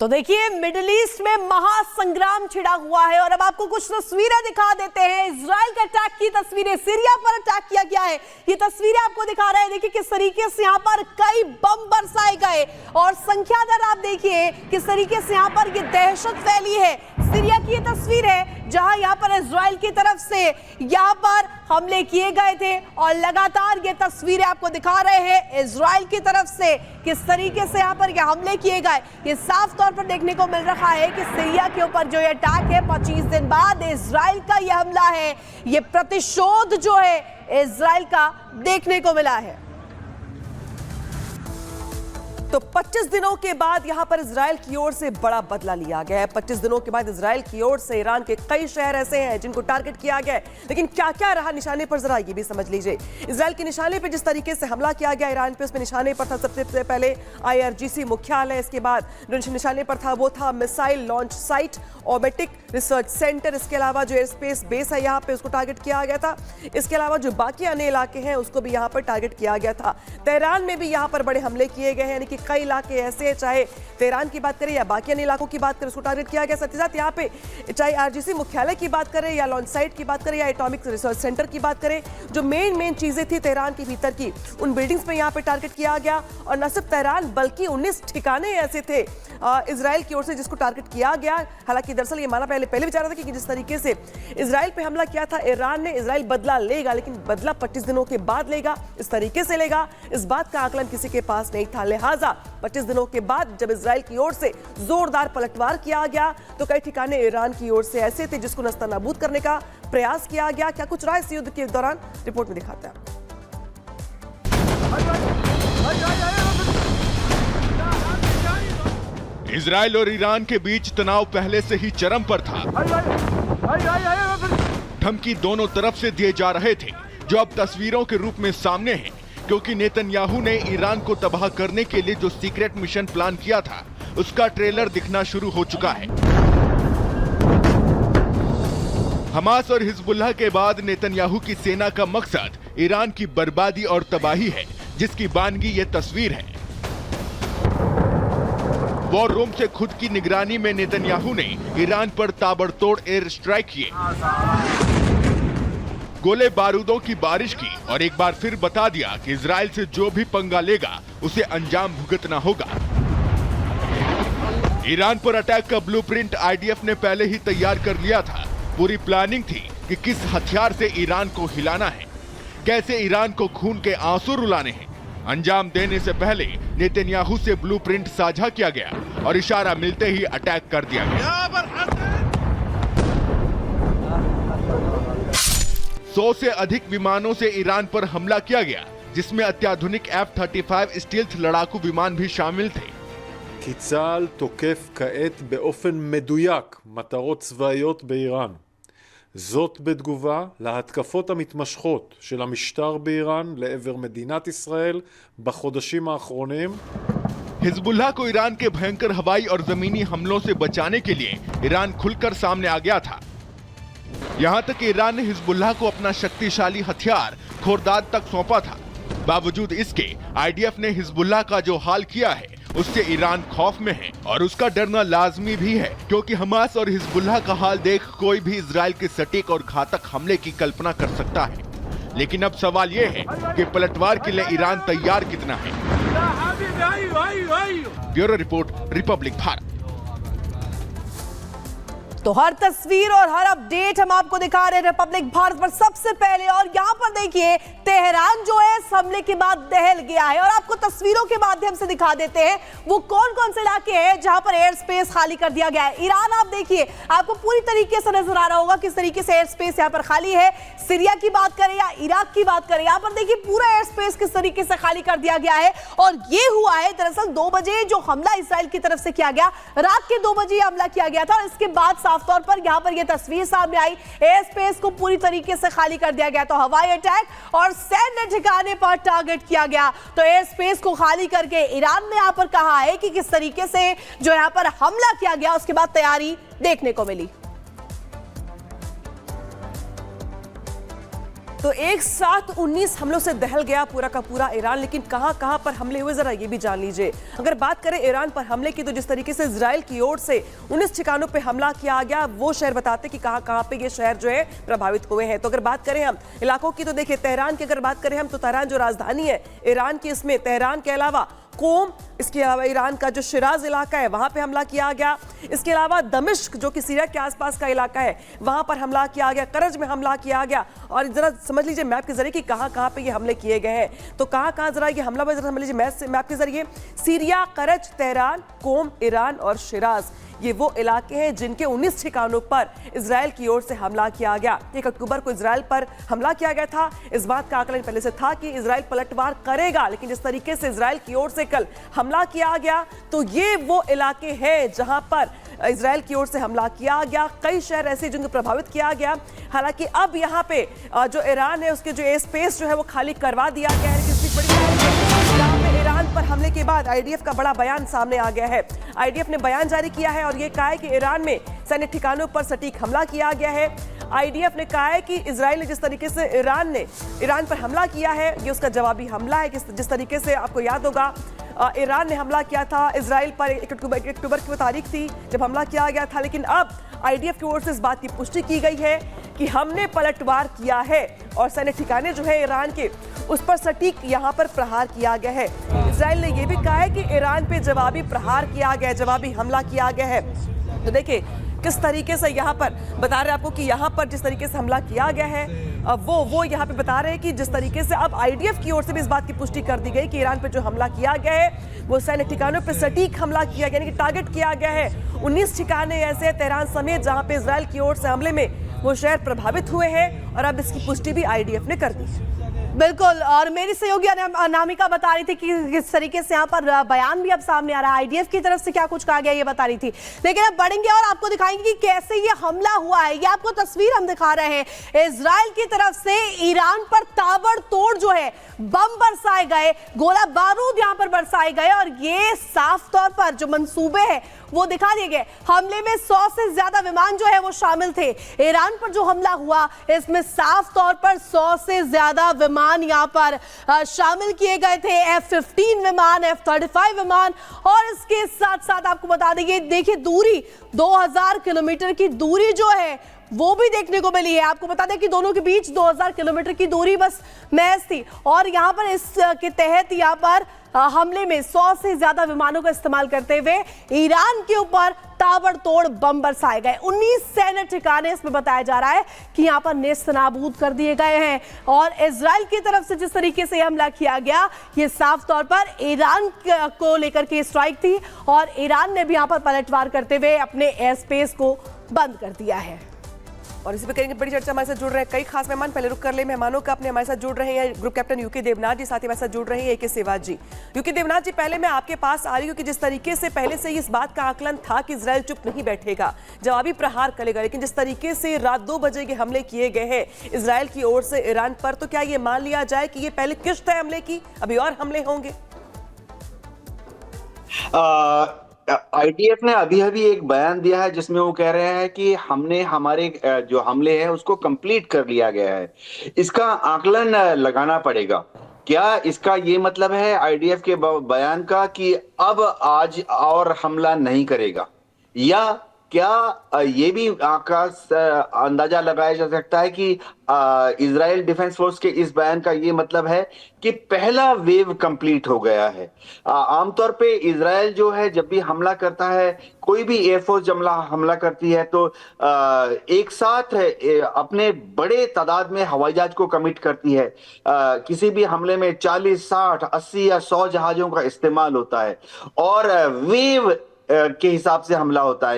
तो देखिए middle east में महासंग्राम छिड़ा हुआ है और अब आपको कुछ तस्वीरें दिखा देते हैं। इजराइल के अटैक की तस्वीरें, सीरिया पर अटैक किया गया है, ये तस्वीरें आपको दिखा रहे हैं। देखिए किस तरीके से यहाँ पर कई बम बरसाए गए और संख्या दर आप देखिए किस तरीके से यहाँ पर ये दहशत फैली है। सीरिया की ये तस्वीर है जहां यहाँ पर इजराइल की तरफ से यहाँ पर हमले किए गए थे और लगातार ये तस्वीरें आपको दिखा रहे हैं इजराइल की तरफ से किस तरीके से यहाँ पर ये हमले किए गए। ये साफ तौर पर देखने को मिल रहा है कि सीरिया के ऊपर जो ये अटैक है 25 दिन बाद इजराइल का ये हमला है, ये प्रतिशोध जो है इजराइल का देखने को मिला है। तो 25 दिनों के बाद यहां पर इजराइल की ओर से बड़ा बदला लिया गया है। 25 दिनों के बाद इजराइल की ओर से ईरान के कई शहर ऐसे हैं जिनको टारगेट किया गया है, लेकिन क्या क्या रहा निशाने पर, जरा ये भी समझ लीजिए। इजराइल के निशाने पर जिस तरीके से हमला किया गया ईरान पे, उसमें निशाने पर था सबसे पहले IRGC मुख्यालय, इसके बाद जो निशाने पर था वो था missile launch site, orbitic research centre, इसके अलावा जो एयर स्पेस बेस है यहाँ पे उसको टारगेट किया गया था। इसके अलावा जो बाकी अन्य इलाके हैं उसको भी यहाँ पर टारगेट किया गया था। तेहरान में भी यहाँ पर बड़े हमले किए गए हैं, यानी कि कई इलाके ऐसे हैं, चाहे तेहरान की बात करें या बाकी अन्य इलाकों की बात करें, उसको टारगेट किया गया। साथ ही साथ यहाँ पे चाहे IRGC मुख्यालय की बात करें या लॉन्च साइट की बात करें या एटॉमिक रिसर्च सेंटर की बात करें, जो मेन चीजें थी तेहरान के भीतर की, उन बिल्डिंग्स पे यहाँ पे टारगेट किया गया। और न सिर्फ तेहरान बल्कि 19 ठिकाने ऐसे थे इजराइल की ओर से जिसको टारगेट किया गया। हालांकि दरअसल ये माना पहले भी जा रहा था कि जिस तरीके से इजराइल पे हमला किया था ईरान ने, इजराइल बदला लेगा, लेकिन बदला 25 दिनों के बाद लेगा, इस तरीके से लेगा, इस बात का आकलन किसी के पास नहीं था। लिहाजा 25 दिनों के बाद जब इजराइल की ओर से जोरदार पलटवार किया गया तो कई ठिकाने ईरान की ओर से ऐसे थे जिसको नस्तानाबूद करने का प्रयास किया गया। क्या कुछ रहा इस युद्ध के दौरान, रिपोर्ट में दिखाते हैं। इजराइल और ईरान के बीच तनाव पहले से ही चरम पर था। धमकी दोनों तरफ से दिए जा रहे थे, जो अब तस्वीरों के रूप में सामने हैं, क्योंकि नेतन्याहू ने ईरान को तबाह करने के लिए जो सीक्रेट मिशन प्लान किया था उसका ट्रेलर दिखना शुरू हो चुका है। हमास और हिजबुल्लाह के बाद नेतन्याहू की सेना का मकसद ईरान की बर्बादी और तबाही है, जिसकी बानगी ये तस्वीर है। वॉर रूम से खुद की निगरानी में नेतन्याहू ने ईरान पर ताबड़तोड़ एयर स्ट्राइक किए, गोले बारूदों की बारिश की और एक बार फिर बता दिया कि इजराइल से जो भी पंगा लेगा उसे अंजाम भुगतना होगा। ईरान पर अटैक का ब्लूप्रिंट IDF ने पहले ही तैयार कर लिया था। पूरी प्लानिंग थी कि किस हथियार से ईरान को हिलाना है, कैसे ईरान को खून के आंसू रुलाने हैं। अंजाम देने से पहले नेतन्याहू से ब्लूप्रिंट साझा किया गया और इशारा मिलते ही अटैक कर दिया गया। 100 से अधिक विमानों से ईरान पर हमला किया गया, जिसमें अत्याधुनिक F-35 स्टील्थ लड़ाकू विमान भी शामिल थे। כי צה"ל תוקף כעת באופן מדויק מטרות צבאיות באיראן. זאת בתגובה להתקפות המתמשכות של המשטר באיראן לעבר מדינת ישראל בחודשים האחרונים. हिजबुल्लाह को ईरान के भयंकर हवाई और जमीनी हमलों से बचाने के लिए ईरान खुलकर सामने आ गया था। यहां तक ईरान ने हिजबुल्लाह को अपना शक्तिशाली हथियार खोरदाद तक सौंपा था। बावजूद इसके IDF ने हिजबुल्लाह का जो हाल किया है उससे ईरान खौफ में है और उसका डरना लाजमी भी है, क्योंकि हमास और हिजबुल्लाह का हाल देख कोई भी इजराइल के सटीक और घातक हमले की कल्पना कर सकता है। लेकिन अब सवाल ये है कि पलटवार के लिए ईरान तैयार कितना है। Bureau report, Republic Bharat. तो हर तस्वीर और हर अपडेट हम आपको दिखा रहे हैं रिपब्लिक भारत पर सबसे पहले। और यहाँ पर देखिए तेहरान जो है इस हमले के बाद दहल गया है और आपको तस्वीरों के माध्यम से दिखा देते हैं वो कौन कौन से इलाके हैं जहां पर एयर स्पेस खाली कर दिया गया है। ईरान आप देखिए, आपको पूरी तरीके से नजर आ रहा होगा किस तरीके से एयर स्पेस यहाँ पर खाली है। सीरिया की बात करें या इराक की बात करें, यहाँ पर देखिए पूरा एयर स्पेस किस तरीके से खाली कर दिया गया है। और ये हुआ है दरअसल 2 बजे जो हमला इसराइल की तरफ से किया गया, रात के 2 बजे हमला किया गया था और इसके बाद साफ तौर पर यहां पर यह तस्वीर सामने आई, एयर स्पेस को पूरी तरीके से खाली कर दिया गया। तो हवाई अटैक और सैन्य ठिकाने पर टारगेट किया गया। तो एयर स्पेस को खाली करके ईरान ने यहां पर कहा है कि किस तरीके से जो यहां पर हमला किया गया उसके बाद तैयारी देखने को मिली। तो एक साथ 19 हमलों से दहल गया पूरा का पूरा ईरान, लेकिन कहां-कहां पर हमले हुए जरा ये भी जान लीजिए। अगर बात करें ईरान पर हमले की, तो जिस तरीके से इजराइल की ओर से 19 ठिकानों पे हमला किया गया, वो शहर बताते कि कहां-कहां पे ये शहर जो है प्रभावित हुए हैं। तो अगर बात करें हम इलाकों की, तो देखिए तेहरान की अगर बात करें हम, तो तेहरान जो राजधानी है ईरान की, इसमें तेहरान के अलावा कोम, इसके अलावा ईरान का जो शिराज इलाका है वहां पे हमला किया गया। इसके अलावा दमिश्क जो कि सीरिया के आसपास का इलाका है वहां पर हमला किया गया, करज में हमला किया गया। और जरा समझ लीजिए मैप के जरिए कि कहां-कहां पे ये हमले किए गए हैं। तो कहां-कहां जरा ये हमला जरा समझ लीजिए मैप के जरिए। सीरिया, करज, तेहरान, कोम, ईरान और शिराज, ये वो इलाके हैं जिनके 19 ठिकानों पर इजराइल की ओर से हमला किया गया। 1 अक्टूबर को इजराइल पर हमला किया गया था। इस बात का आकलन पहले से था कि इजराइल पलटवार करेगा, लेकिन जिस तरीके से इजराइल की ओर से कल हमला किया गया, तो ये वो इलाके हैं जहां पर इजराइल की ओर से हमला किया गया। कई शहर ऐसे जिनको प्रभावित किया गया। हालांकि अब यहां पे जो ईरान है उसके जो एयर स्पेस जो है वो खाली करवा दिया गया है। यहाँ पे ईरान पर हमले के बाद आईडीएफ का बड़ा बयान सामने आ गया है। आईडीएफ ने बयान जारी किया है और ये कहा है कि ईरान में सैन्य ठिकानों पर सटीक हमला किया गया है। आईडीएफ ने कहा है कि इजराइल ने जिस तरीके से ईरान पर हमला किया है, ये उसका जवाबी हमला है। जिस तरीके से आपको याद होगा ईरान ने हमला किया था इजराइल पर 1 अक्टूबर की वो तारीख थी जब हमला किया गया था। लेकिन अब आईडीएफ की ओर से इस बात की पुष्टि की गई है कि हमने पलटवार किया है और सैन्य ठिकाने जो है ईरान के, उस पर सटीक यहाँ पर प्रहार किया गया है। इजराइल ने यह भी कहा है कि ईरान पे जवाबी प्रहार किया गया है, जवाबी हमला किया गया है। तो देखिए किस तरीके से यहाँ पर बता रहे हैं आपको कि यहाँ पर जिस तरीके से हमला किया गया है, वो यहाँ पे बता रहे हैं कि जिस तरीके से अब आईडीएफ की ओर से भी इस बात की पुष्टि कर दी गई कि ईरान पे जो हमला किया गया है वो सैन्य ठिकानों पे सटीक हमला किया गया, यानी कि टारगेट किया गया है। 19 ठिकाने ऐसे तेहरान समेत जहां पे इजराइल की ओर से हमले में वो शहर प्रभावित हुए हैं, और अब इसकी पुष्टि भी आईडीएफ ने कर दी है। बिल्कुल, और मेरी सहयोगी अनामिका बता रही थी कि किस तरीके से यहाँ पर बयान भी अब सामने आ रहा है। आईडीएफ की तरफ से क्या कुछ कहा गया ये बता रही थी, लेकिन अब बढ़ेंगे और आपको दिखाएंगे कि कैसे ये हमला हुआ है। ये आपको तस्वीर हम दिखा रहे हैं। इजराइल की तरफ से ईरान पर ताबड़तोड़ जो है बम बरसाए गए, गोला बारूद यहाँ पर बरसाए गए, और ये साफ तौर पर जो मंसूबे हैं वो दिखा दिए गए। हमले में 100 से ज्यादा विमान जो है वो शामिल थे। ईरान पर जो हमला हुआ इसमें साफ तौर पर 100 से ज्यादा विमान यहाँ पर शामिल किए गए थे। F-15 विमान, F-35 विमान, और इसके साथ साथ आपको बता देंगे, देखिए दूरी 2000 किलोमीटर की दूरी जो है वो भी देखने को मिली है। आपको बता दें कि दोनों के बीच 2000 किलोमीटर की दूरी बस महज थी, और यहाँ पर इसके तहत यहाँ पर हमले में 100 से ज्यादा विमानों का इस्तेमाल करते हुए ईरान के ऊपर ताबड़तोड़ बम बरसाए गए। 19 सैन्य ठिकाने इसमें बताया जा रहा है कि यहाँ पर नेस्तनाबूद कर दिए गए हैं। और इजराइल की तरफ से जिस तरीके से हमला किया गया, ये साफ तौर पर ईरान को लेकर के स्ट्राइक थी, और ईरान ने भी यहाँ पर पलटवार करते हुए अपने एयर स्पेस को बंद कर दिया है। और इसी पे करेंगे बड़ी चर्चा। हमारे साथ जुड़ रहे हैं कई खास मेहमान। पहले रुक कर ले मेहमानों का अपने। हमारे साथ जुड़ रहे हैं ग्रुप कैप्टन यूके देवनाथ जी, साथ ही हमारे साथ जुड़ रहे हैं AK सेहवाग जी। यूके देवनाथ जी, पहले मैं आपके पास आ रही हूँ कि जिस तरीके से पहले से ही इस बात का आकलन था कि इजराइल चुप नहीं बैठेगा, जवाबी प्रहार करेगा, लेकिन जिस तरीके से रात 2 बजे के हमले किए गए हैं इजराइल की ओर से ईरान पर, तो क्या ये मान लिया जाए कि ये पहले किश्त है हमले की, अभी और हमले होंगे? आईडीएफ ने अभी एक बयान दिया है जिसमें वो कह रहे हैं कि हमने हमारे जो हमले हैं उसको कंप्लीट कर लिया गया है। इसका आकलन लगाना पड़ेगा। क्या इसका ये मतलब है आईडीएफ के बयान का कि अब आज और हमला नहीं करेगा, या क्या ये भी अंदाजा लगाया जा सकता है कि इजराइल डिफेंस फोर्स के इस बयान का ये मतलब है कि पहला वेव कंप्लीट हो गया है? आमतौर पे इजराइल जो है जब भी हमला करता है, कोई भी एयरफोर्स जब हमला करती है, तो एक साथ अपने बड़े तादाद में हवाई जहाज को कमिट करती है। किसी भी हमले में 40, 60, 80 या 100 जहाजों का इस्तेमाल होता है, और वेव के हिसाब से हमला होता है।